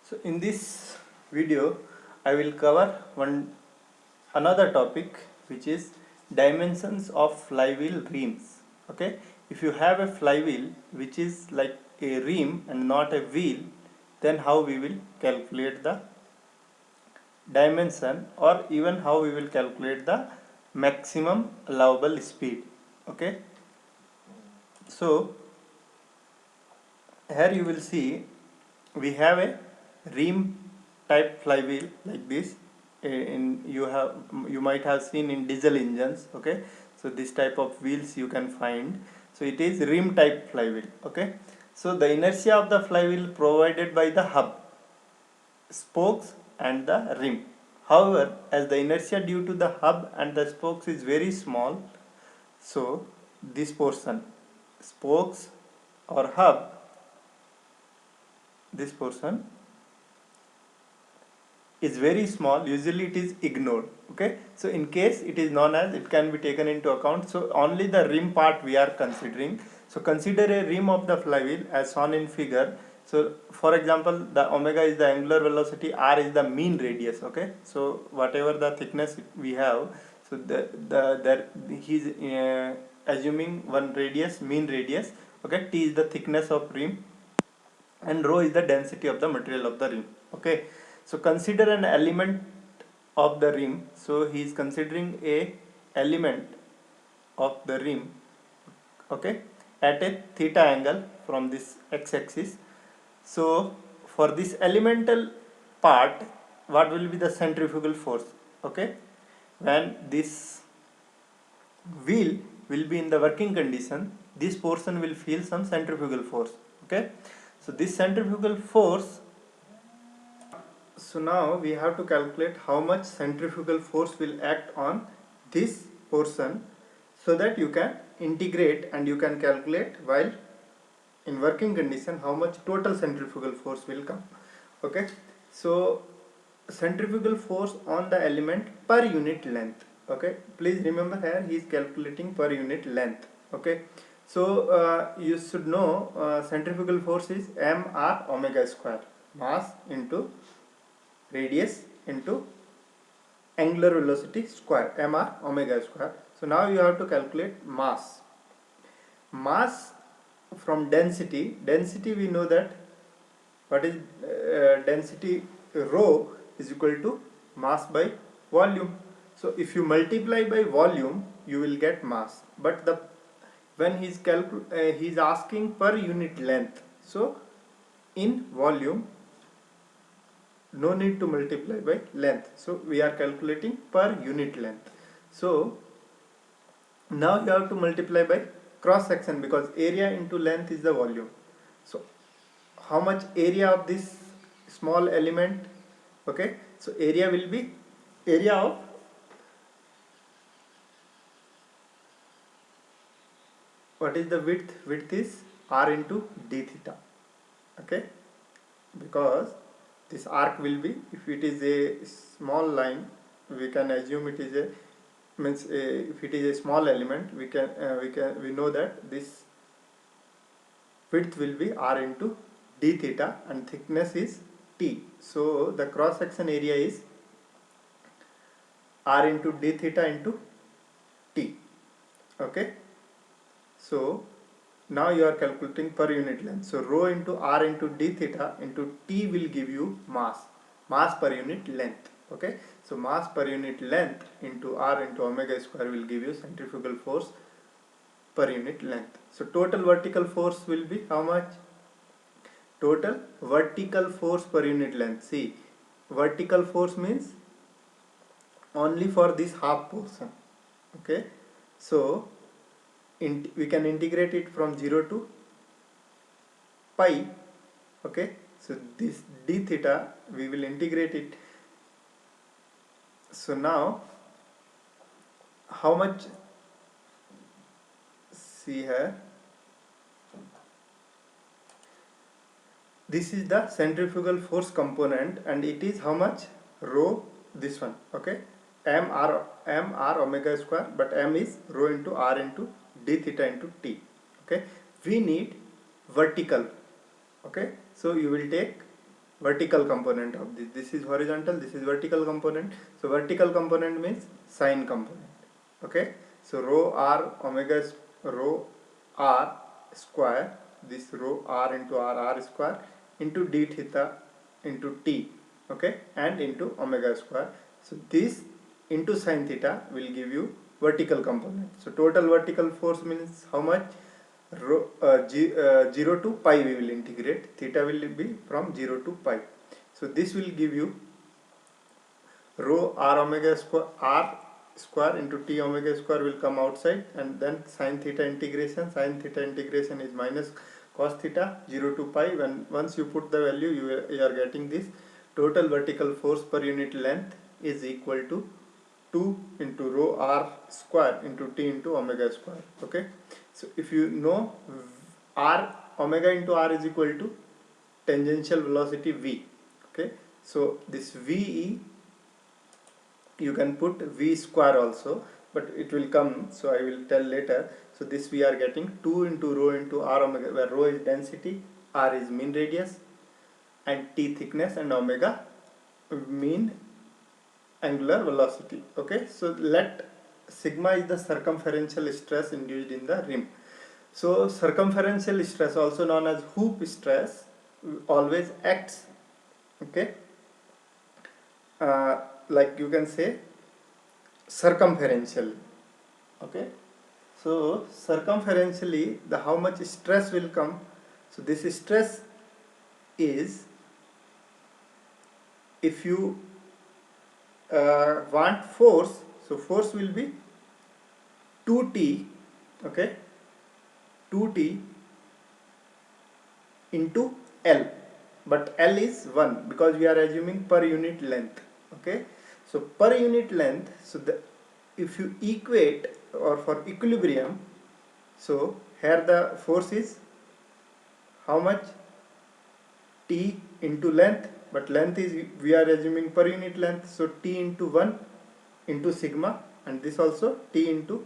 So in this video I will cover another topic, which is dimensions of flywheel rims. Okay, if you have a flywheel which is like a rim and not a wheel, then how we will calculate the dimension, or even how we will calculate the maximum allowable speed. Okay, so here you will see we have a rim type flywheel like this. In you might have seen in diesel engines. Okay, so this type of wheels you can find. So it is rim type flywheel. Okay, so the inertia of the flywheel provided by the hub, spokes and the rim. However, as the inertia due to the hub and the spokes is very small, so this portion, spokes or hub, this portion is very small, usually it is ignored. Okay, so in case it is known as, it can be taken into account. So only the rim part we are considering. So consider a rim of the flywheel as shown in figure. So for example, the omega is the angular velocity, r is the mean radius. Okay, so whatever the thickness we have, so he is assuming one radius, mean radius. Okay, t is the thickness of rim and rho is the density of the material of the rim. Okay, so consider an element of the rim. So he is considering a element of the rim, okay, at a theta angle from this x-axis. So for this elemental part, what will be the centrifugal force? Okay, when this wheel will be in the working condition, this portion will feel some centrifugal force. Okay, so this centrifugal force, so now we have to calculate how much centrifugal force will act on this portion, so that you can integrate and you can calculate while in working condition how much total centrifugal force will come. Okay, so centrifugal force on the element per unit length. Okay, please remember here he is calculating per unit length. Okay, so you should know centrifugal force is mr omega square, mass into radius into angular velocity square, mr omega square. So now you have to calculate mass. Mass from density. Density we know that what is density, rho is equal to mass by volume. So if you multiply by volume, you will get mass. But the when he is asking per unit length. So in volume, no need to multiply by length. So we are calculating per unit length. So now you have to multiply by cross section, because area into length is the volume. So how much area of this small element? Okay, so area will be area of what is the width? Width is r into d theta. Okay, because this arc will be, if it is a small line, we can assume it is a means if it is a small element, we know that this width will be r into d theta and thickness is t. So the cross section area is r into d theta into t. Okay, so now you are calculating per unit length. So rho into r into d theta into t will give you mass per unit length. Okay, so mass per unit length into r into omega square will give you centrifugal force per unit length. So total vertical force will be how much? Total vertical force per unit length. See, vertical force means only for this half portion. Okay, so we can integrate it from 0 to pi. Okay, so this d theta we will integrate it. So now how much? See here, this is the centrifugal force component, and it is how much? Rho, this one. Okay, mr omega square, but m is rho into r into d theta into t. Okay, we need vertical. Okay, so you will take vertical component of this. This is horizontal, this is vertical component. So vertical component means sine component. Okay, so rho r omega rho r square, this rho r into r square into d theta into t, okay, and into omega square. So this into sine theta will give you vertical component. So total vertical force means how much? 0 to pi we will integrate. Theta will be from 0 to pi. So this will give you rho r omega square into t omega square will come outside, and then sine theta integration. Sine theta integration is minus cos theta 0 to pi. When once you put the value, you are getting this total vertical force per unit length is equal to 2 into rho r square into t into omega square. Okay, so if you know r omega into r is equal to tangential velocity v. Okay, so this ve you can put v square also, but it will come, so I will tell later. So this we are getting 2 into rho into r omega, where rho is density, r is mean radius, and t thickness, and omega mean angular velocity. Okay, so let sigma is the circumferential stress induced in the rim. So circumferential stress, also known as hoop stress, always acts, okay, like you can say circumferentially. Okay, so circumferentially, the how much stress will come? So this stress is, if you want force, so force will be 2t, okay, 2t into L, but L is 1 because we are assuming per unit length. Okay, so per unit length, so if you equate or for equilibrium, so here the force is how much? T into length, but length is, we are assuming per unit length, so T into 1 into sigma, and this also T into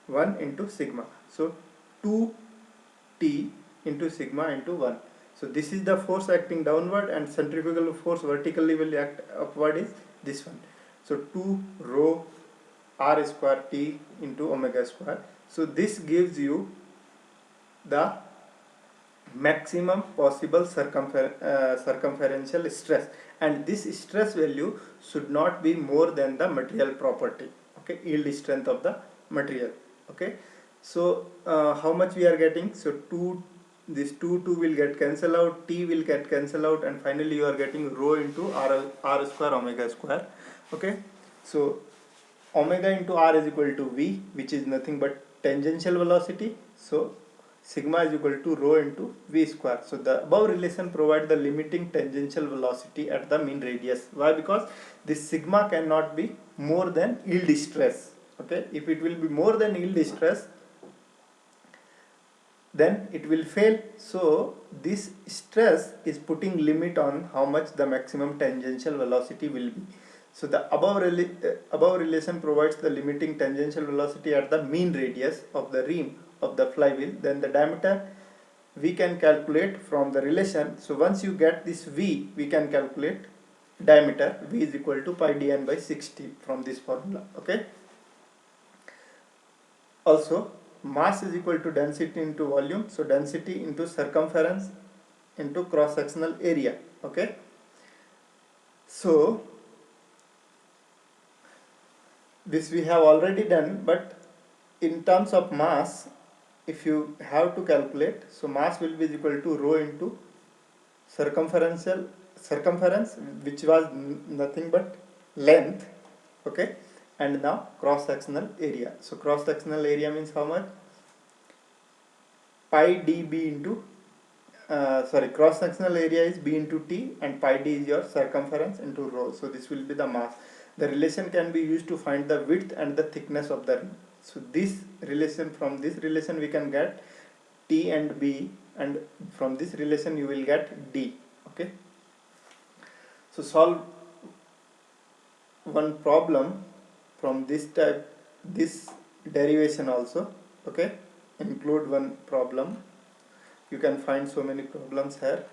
1 into sigma, so 2T into sigma into 1. So this is the force acting downward, and centrifugal force vertically will act upward is this one. So 2 rho r square t into omega square. So this gives you the maximum possible circumferential stress, and this stress value should not be more than the material property, okay, yield strength of the material. Okay, so how much we are getting? So 2, this 2 will get cancel out, t will get cancel out, and finally you are getting rho into r square omega square. Okay, so omega into r is equal to v, which is nothing but tangential velocity. So sigma is equal to rho into v square. So the above relation provides the limiting tangential velocity at the mean radius. Why? Because this sigma cannot be more than yield stress. Okay, if it will be more than yield stress, then it will fail. So this stress is putting limit on how much the maximum tangential velocity will be. So the above relation provides the limiting tangential velocity at the mean radius of the rim of the flywheel. Then the diameter we can calculate from the relation. So once you get this v, we can calculate diameter. V is equal to pi dn by 60 from this formula. Okay, also mass is equal to density into volume. So density into circumference into cross sectional area. Okay, so this we have already done, but in terms of mass, if you have to calculate, so mass will be equal to rho into circumference, which was nothing but length. Okay, and now cross sectional area. So cross sectional area means how much? Pi db into cross sectional area is b into t, and pi d is your circumference into rho. So this will be the mass. The relation can be used to find the width and the thickness of the rim. So this relation, from this relation we can get t and b, and from this relation you will get d. Okay, so solve one problem from this type, this derivation also. Okay, include one problem. You can find so many problems here.